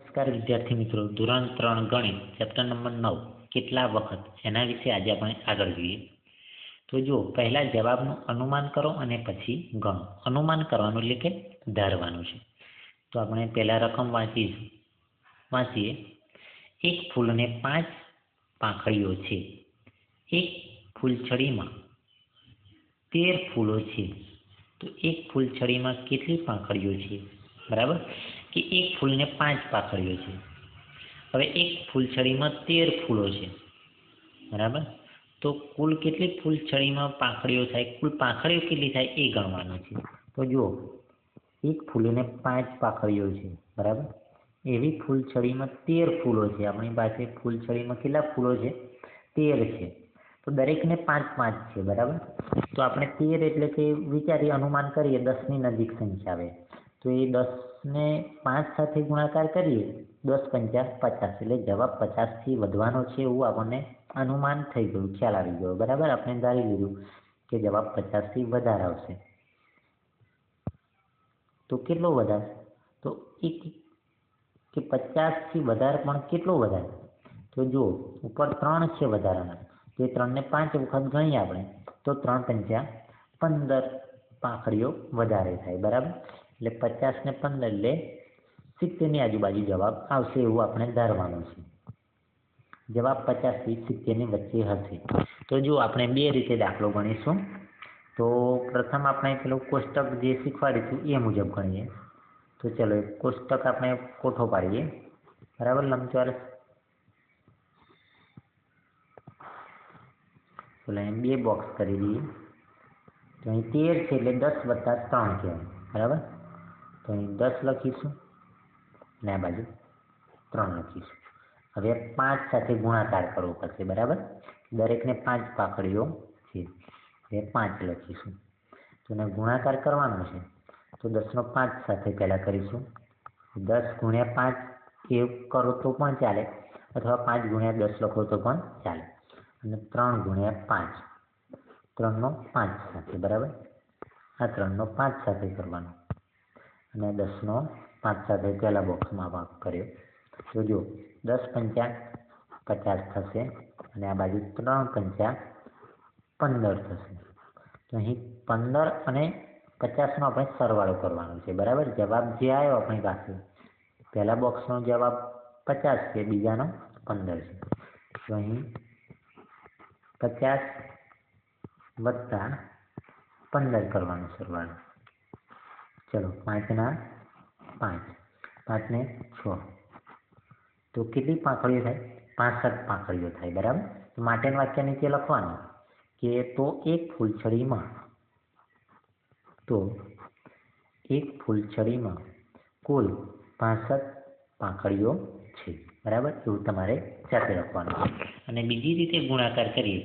નમસ્કાર વિદ્યાર્થી મિત્રો, ધોરણ 3 ગણિત ચેપ્ટર નંબર 9 કેટલા વખત એના વિશે આજે આપણે આગળ જોઈએ. તો જો પહેલા જવાબનું અનુમાન કરો અને પછી ગણો. અનુમાન કરવાનું એટલે કે ધારવાનું છે. તો આપણે પહેલા રકમ વાંચીએ. એક ફૂલને 5 પાંખડીઓ છે. એક ફૂલછડીમાં 13 ફૂલો છે. તો એક ફૂલછડીમાં કેટલી પાંખડીઓ છે? બરાબર, કે એક ફૂલને 5 પાંખડીઓ છે. હવે એક ફૂલછડીમાં 13 ફૂલો છે. બરાબર, તો કુલ કેટલી ફૂલછડીમાં પાંખડીઓ થાય, કુલ પાંખડીઓ કેટલી થાય એ ગણવાનું છે. તો જુઓ, એક ફૂલને 5 પાંખડીઓ છે. બરાબર, એવી ફૂલછડીમાં 13 ફૂલો છે. આપણી પાસે ફૂલછડીમાં કેટલા ફૂલો છે? 13 છે. તો દરેકને 5-5 છે. બરાબર, તો આપણે 13 એટલે કે વિચારીએ, અનુમાન કરીએ 10ની નજીક સંખ્યા આવે. તો એ 10ને 5 સાથે ગુણાકાર કરીએ, 10 પંચા 50, એટલે જવાબ 50થી વધવાનો છે એવું આપણને અનુમાન થઈ ગયું, ખ્યાલ આવી ગયો. બરાબર, આપણે ધારી લીધું કે જવાબ 50થી વધારે આવશે. તો કેટલો વધારે? તો એક કે 50થી વધારે, પણ કેટલો વધારે? તો જુઓ, ઉપર 3 છે વધારાના, તો એ 3ને 5 વખત ગણીએ આપણે, તો 3 પંચા 15 પાંખડીઓ વધારે થાય. બરાબર, એટલે 50 ને 15 એટલે 70ની આજુબાજુ જવાબ આવશે એવું આપણે ધારવાનું છે. જવાબ 50થી 70ની વચ્ચે હશે. તો જો આપણે બે રીતે દાખલો ગણીશું. તો પ્રથમ આપણે પેલું કોષ્ટક જે શીખવાડીશું એ મુજબ ગણીએ. તો ચલો, કોષ્ટક આપણે કોઠો પાડીએ. બરાબર, લંબચોરસ. ચલો, અહીં 2 બોક્સ કરી દઈએ. તો અહીં 13 છે એટલે 10 વત્તા 3 કહેવાય. બરાબર, તો અહીં 10 લખીશું અને આ બાજુ 3 લખીશું. હવે 5 સાથે ગુણાકાર કરવો પડશે. બરાબર, દરેકને 5 પાંખડીઓ છે. હવે 5 લખીશું. તો એને ગુણાકાર કરવાનો છે. તો 10નો 5 સાથે પહેલાં કરીશું. 10 ગુણ્યા 5 એ કરો તો પણ ચાલે, અથવા 5 ગુણ્યા 10 લખો તો પણ ચાલે. અને 3 ગુણ્યા 5, 3નો 5 સાથે. બરાબર, આ 3નો 5 સાથે કરવાનો, અને 10નો 5 સાથે પહેલા બોક્સમાં ભાગ કર્યો. તો જો 10 પંચા 50 થશે, અને આ બાજુ 3 પંચા 15 થશે. તો અહીં 15 અને 50નો આપણે સરવાળો કરવાનો છે. બરાબર, જવાબ જે આવ્યો આપણી પાસે, પહેલા બોક્સનો જવાબ 50 છે, બીજાનો 15 છે. તો અહીં 50 વત્તા 15 કરવાનો સરવાળો. ચલો, 5ના 5, 5ને 6, તો કેટલી પાંખડીઓ થાય? 65 પાંખડીઓ થાય. બરાબર, તો માટેનું વાક્ય નીચે લખવાનું કે તો એક ફૂલછડીમાં કુલ 65 પાંખડીઓ છે. બરાબર, એવું તમારે જાતે લખવાનું છે. અને બીજી રીતે ગુણાકાર કરીએ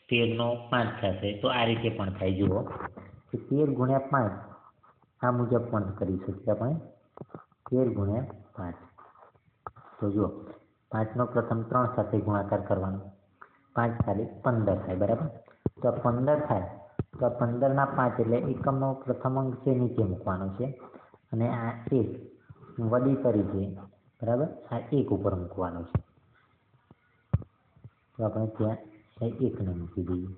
13નો 5 સાથે, તો આ રીતે પણ થાય. જુઓ, કે 13 ગુણ્યા 5 આ મુજબ પણ કરી શકીએ આપણે. 13 ગુણ્યા 5, તો જુઓ, 5નો પ્રથમ 3 સાથે ગુણાકાર કરવાનો, 5 ખાલી 15 થાય. બરાબર, તો આ 15 થાય, તો આ 15ના 5 એટલે એકમનો પ્રથમ અંક છે નીચે મૂકવાનો છે, અને આ 1 વડી કરી છે. બરાબર, આ 1 ઉપર મૂકવાનો છે. તો આપણે ત્યાં 1ને મૂકી દઈએ.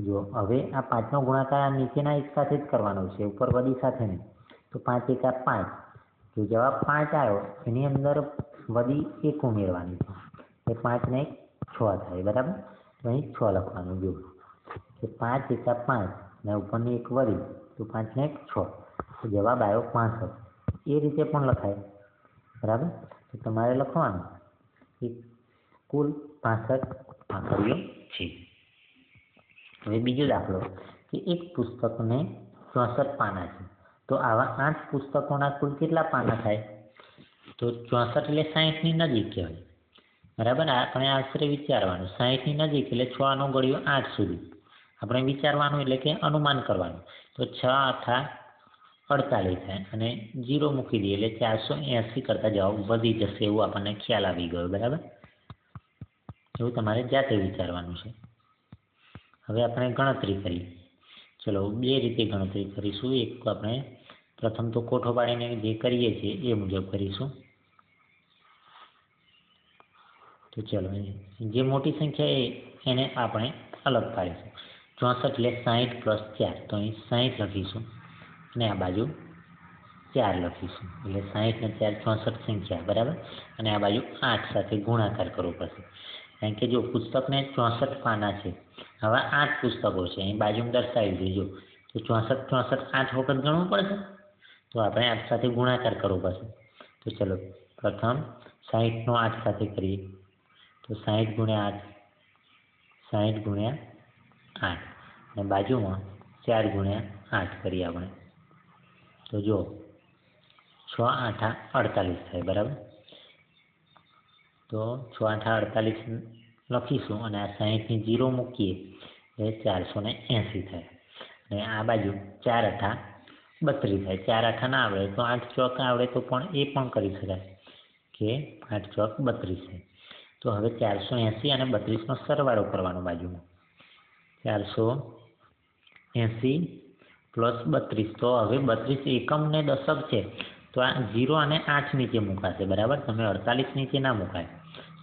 જો હવે આ 5નો ગુણાકાર આ નીચેના એક સાથે જ કરવાનો છે, ઉપર વડી સાથે નહીં. તો 5 એકા 5, જો જવાબ 5 આવ્યો, એની અંદર વડી 1 ઉમેરવાની છે, એ 5 ને 6 થાય. બરાબર, તો અહીં 6 લખવાનું. જો કે 5 એકા 5 ને ઉપરની 1 વડી, તો 5 ને 6, તો જવાબ આવ્યો 65. એ રીતે પણ લખાય. બરાબર, તો તમારે લખવાનું કે કુલ 65 પાંખડીઓ છે. હવે બીજો દાખલો, કે એક પુસ્તકને 64 પાના છે. તો આવા 8 પુસ્તકોના કુલ કેટલા પાના થાય? તો 64 એટલે 60ની નજીક કહેવાય. બરાબર, આપણે આશરે વિચારવાનું. 60ની નજીક એટલે 6 નો ઘડિયો 8 સુધી આપણે વિચારવાનું, એટલે કે અનુમાન કરવાનું. તો 6 આખા 48 થાય, અને 0 મૂકી દઈએ એટલે 480 કરતાં જવાબ વધી જશે એવું આપણને ખ્યાલ આવી ગયો. બરાબર, એવું તમારે જાતે વિચારવાનું છે. હવે આપણે ગણતરી કરીએ. ચલો, 2 રીતે ગણતરી કરીશું. એક આપણે પ્રથમ તો કોઠો પાડીને જે કરીએ છીએ એ મુજબ કરીશું. તો ચલો જે મોટી સંખ્યા એને આપણે અલગ પાડીશું. 64 એટલે 60 પ્લસ 4, તો અહીં 60 લખીશું અને આ બાજુ 4 લખીશું. એટલે 60 ને 4 64 સંખ્યા, બરાબર. અને આ બાજુ 8 સાથે ગુણાકાર કરવો પડશે, કારણ કે જો પુસ્તકને 64 પાના છે, આવા 8 પુસ્તકો છે, અહીં બાજુમાં દર્શાવી દેજો. તો 64 8 વખત ગણવું પડશે, તો આપણે 8 સાથે ગુણાકાર કરવો પડશે. તો ચલો પ્રથમ 60 નો 8 સાથે કરીએ, તો 60 ગુણ્યા 8, 60 ગુણ્યા 8, અને બાજુમાં 4 ગુણ્યા 8 કરીએ આપણે. તો જો 6 8 48 થાય, બરાબર. તો 6 8 48 લખીશું અને આ 60ની 0 મૂકીએ એટલે 480 થાય. અને આ બાજુ 4 8 32 થાય. 4 8 ના આવડે તો 8 ચોક આવડે તો પણ એ પણ કરી શકાય કે 8 ચોક 32 થાય. તો હવે 480 અને 32નો સરવાળો કરવાનો બાજુમાં. 480 પ્લસ 32, તો હવે 32 એકમ ને દશક છે, તો આ 0 અને 8 નીચે મુકાશે, બરાબર. તમે 48 નીચે ના મુકાય.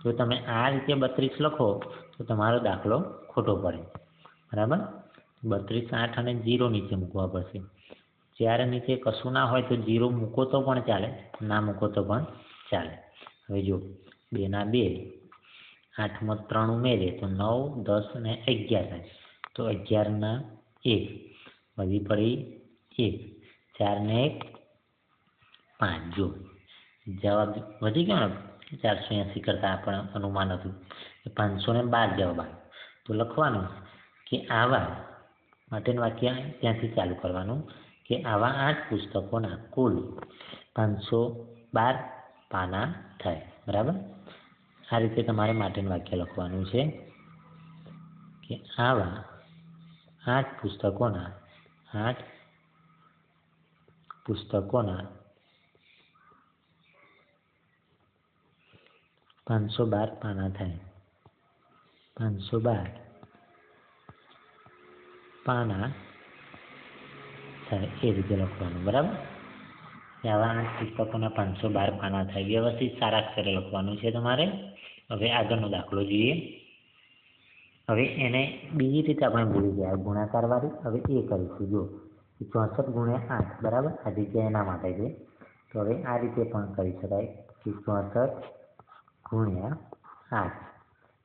જો તમે આ રીતે 32 લખો તો તમારો દાખલો ખોટો પડે, બરાબર. 32 8 અને 0 નીચે મૂકવા પડશે. 4 નીચે કશું ના હોય તો 0 મૂકો તો પણ ચાલે, ના મૂકો તો પણ ચાલે. હવે જો 2 ના 2, 8 માં 3 ઉમેરીએ તો 9 10 અને 11 થાય. તો 11 ના 1 વધી પડી 1, 4 ને 1 5. જો જવાબ વધી ગયો ને 480 કરતાં આપણે અનુમાન હતું, 512 જવાબ આવ્યો. તો લખવાનું કે આવા માટેનું વાક્ય ત્યાંથી ચાલુ કરવાનું કે આવા 8 પુસ્તકોના કુલ 512 પાના થાય, બરાબર. આ રીતે તમારે માટેનું વાક્ય લખવાનું છે કે આવા 8 પુસ્તકોના 512 પાના થાય. 512 પાના થાય એ રીતે લખવાનું, બરાબર. આવા 8 પુસ્તકોના 512 પાના થાય. વ્યવસ્થિત સારા અક્ષરે લખવાનું છે તમારે. હવે આગળનો દાખલો જોઈએ. હવે એને બીજી રીતે આપણે ભૂલી ગયા ગુણાકારવાળી. હવે એ કરીશું. જો 64 ગુણ્યા 8, બરાબર. આ જગ્યા એના માટે છે. તો હવે આ રીતે પણ કરી શકાય કે 64 ગુણ્યા 8.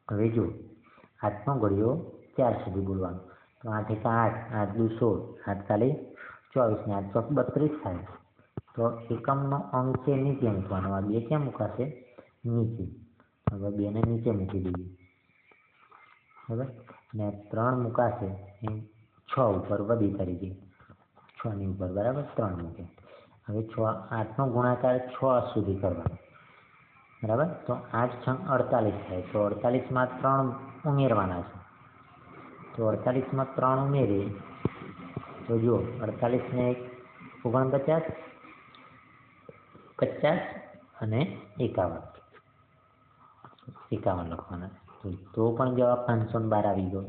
હવે જો 8નો ઘડિયો 4 સુધી બોલવાનો. તો 8 1 8, 8 2 16, 8 તાલી 24 ને 8 ચોક 32 થાય. તો એકમનો અંક છે નીચે મૂકવાનો. આ 2 ક્યાં મૂકાશે? નીચે. હવે 2 ને નીચે મૂકી દઈએ, બરાબર. અને 3 મૂકાશે એ 6 ઉપર વધી તરીકે 6 ની ઉપર, બરાબર. 3 મૂકે. હવે 8નો ગુણાકાર 6 સુધી કરવાનો, બરાબર. તો 8 6 48 થાય. તો 48માં 3 ઉમેરવાના છે. તો 48માં 3 ઉમેરીએ તો જો 48 ને 49, 50 અને 51 લખવાના. તો પણ જવાબ 512 આવી ગયો,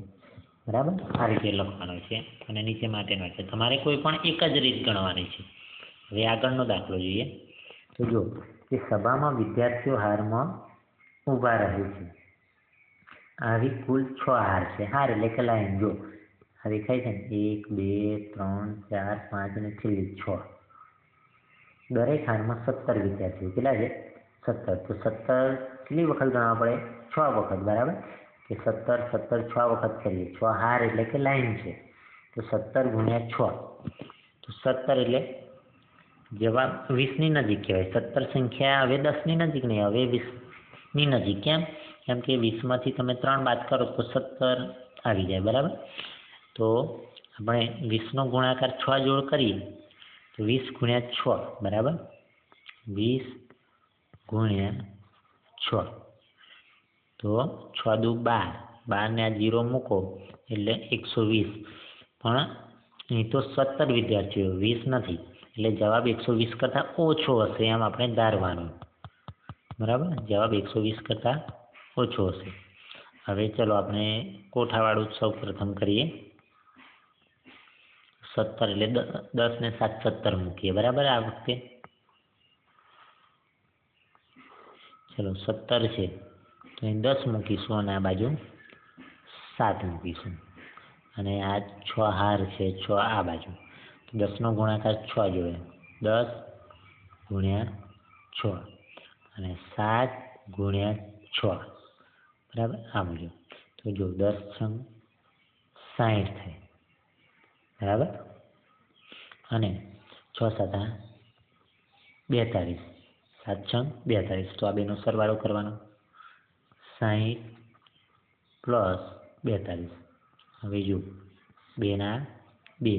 બરાબર. આ રીતે લખવાનો છે. અને નીચે માટેનો છે. તમારે કોઈ પણ એક જ રીત ગણવાની છે. હવે આગળનો દાખલો જોઈએ. તો જો કે સભામાં વિદ્યાર્થીઓ હારમાં ઊભા રહે છે. આવી કુલ 6 હાર છે. હાર એટલે કે લાઈન. જો આ દેખાય છે ને, 1 2 3 4 5 અને છેલ્લી 6. દરેક હારમાં 17 વિદ્યાર્થીઓ. કેટલા છે? 17. તો 17 કેટલી વખત ગણવા પડે? 6 વખત, બરાબર. કે 17 17 6 વખત કરીએ. 6 હાર એટલે કે લાઈન છે. તો 17 ગુણ્યા 6. તો 17 એટલે જવાબ 20ની નજીક કહેવાય. 17 સંખ્યા હવે 10ની નજીક નહીં, હવે 20ની નજીક. કેમ? કેમ કે 20માંથી તમે 3 બાદ કરો તો 17 આવી જાય, બરાબર. તો આપણે 20નો ગુણાકાર 6 જોડ કરીએ તો 20 ગુણ્યા 6, બરાબર. 20 ગુણ્યા 6 તો 6 દુ 12, 12 ને આ 0 મૂકો એટલે 120. પણ અહીં તો 17 વિદ્યાર્થીઓ, 20 નથી, એટલે જવાબ 120 કરતાં ઓછો હશે એમ આપણે ધારવાનું, બરાબર. જવાબ 120 કરતાં ઓછો હશે. હવે ચલો આપણે કોઠાવાળું સૌ પ્રથમ કરીએ. 17 એટલે 10 ને 7 17 મૂકીએ, બરાબર. આ વખતે ચલો 17 છે તો અહીં 10 મૂકીશું અને આ બાજુ 7 મૂકીશું અને આ 6 હાર છે 6 આ બાજુ, તો 10નો ગુણાકાર 6 જોડે, 10 ગુણ્યા 6 અને 7 ગુણ્યા 6, બરાબર. આ મુજબ તો જો 10 છંગ 60 થાય, બરાબર. અને 6 7 42, 7 છંગ 42, તો આ બેનો સરવાળો કરવાનો, 60 પ્લસ 42. હવે જો 2 ના 2,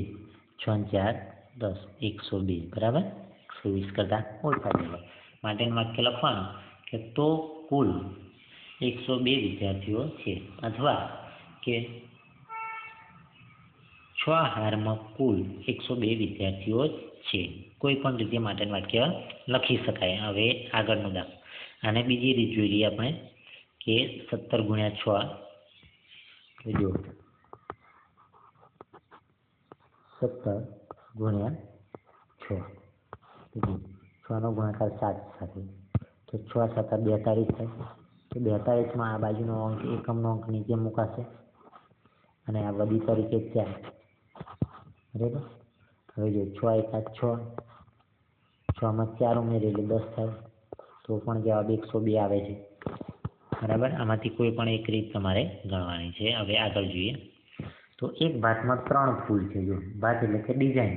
6 ને 4 10, 102, બરાબર. 120 કરતાં ઓછા જવાબ માટેનું વાક્ય લખવાનું કે તો કુલ 102 વિદ્યાર્થીઓ છે, અથવા કે 6 હારમાં કુલ 102 વિદ્યાર્થીઓ છે. કોઈ પણ રીતે માટેનું વાક્ય લખી શકાય. હવે આગળનું દાખલો, આને બીજી રીત જોઈ લઈએ આપણે કે 17 ગુણ્યા 6, તો જો 17 ગુણ્યા 6, તો 6નો ગુણાકાર 7 સાથે, તો 6 7 42 થાય, તો 42માં આ બાજુનો અંક એકમનો અંક નીચે મૂકાશે અને આ વધી તરીકે 4, બરાબર. હવે જો 6 એકા 6, 6માં 4 ઉમેરીએ એટલે 10 થાય, તો પણ જવાબ 102 આવે છે, બરાબર. આમાંથી કોઈ પણ એક રીત તમારે ગણવાની છે. હવે આગળ જોઈએ તો એક ભાતમાં 3 ફૂલ છે. જો ભાત એટલે કે ડિઝાઇન,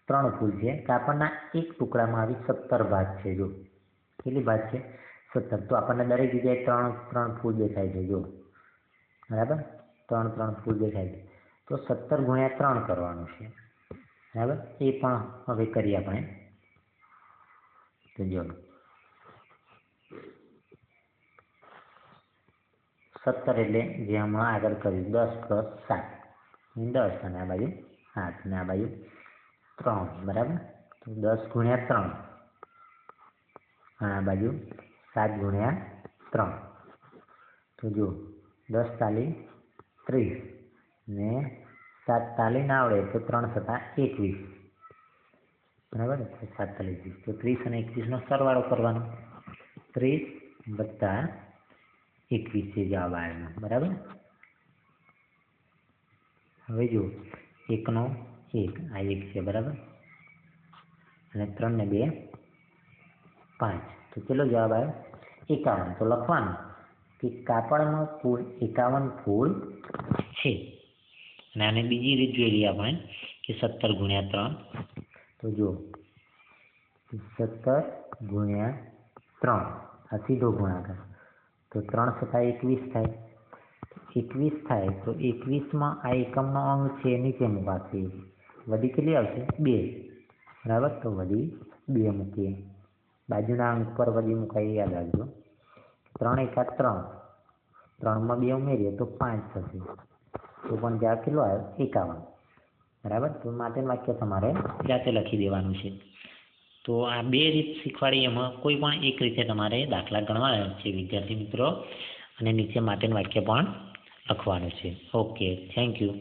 3 ફૂલ છે. કાપડના એક ટુકડામાં આવી 17 ભાત છે. જો કેટલી ભાત છે? 17. તો આપણને દરેક જગ્યાએ 3 ફૂલ દેખાય છે. જો બરાબર, 3 ફૂલ દેખાય છે. તો 17 ગુણ્યા 3 કરવાનું છે, બરાબર. એ પણ હવે કરીએ આપણે. તો જો 17 એટલે જે હમણાં આગળ કર્યું 10 પ્લસ 7, 10 અને આ બાજુ 8 અને આ બાજુ 3, બરાબર. તો 10 ગુણ્યા 3 અને આ બાજુ 7 ગુણ્યા 3, તો જો 10 તાલી 30 ને 7 તાલી ના આવડે તો 3 7 21, બરાબર. 7 તાલી 20, તો 30 અને 21નો સરવાળો કરવાનો, 30 વત્તા 21 છે જવાબ આવ્યો, બરાબર. હવે જો 1 નો 1 આ 1 છે, બરાબર, અને 3 ને 2 5, તો કેટલો જવાબ આવ્યો? 51. તો લખવાનું કે કાપડમાં કુલ 51 ફૂલ છે. અને આને બીજી રીત જોઈ લઈએ આપણે કે 17 ગુણ્યા 3, તો જો 17 ગુણ્યા 3 આ સીધો ગુણાકાર, તો 3 7 21 થાય, 21 થાય તો 21માં આ એકમનો અંક છે નીચે મૂકાશે, વધી કેટલી આવશે? 2, બરાબર. તો વધી 2 મૂકીએ, બાજુના અંક પર વધી મુકાઈ યાદ રાખજો. 3 એકા 3, 3માં 2 ઉમેરીએ તો 5 થશે, તો પણ જવાબ કેટલો આવ્યો? 51, બરાબર. તો માટેનું વાક્ય તમારે જાતે લખી દેવાનું છે. તો આ 2 રીત શીખવાડી, એમાં કોઈ પણ એક રીતે તમારે દાખલા ગણવાના છે વિદ્યાર્થી મિત્રો, અને નીચે માટેનું વાક્ય પણ લખવાનું છે. Okay, thank you.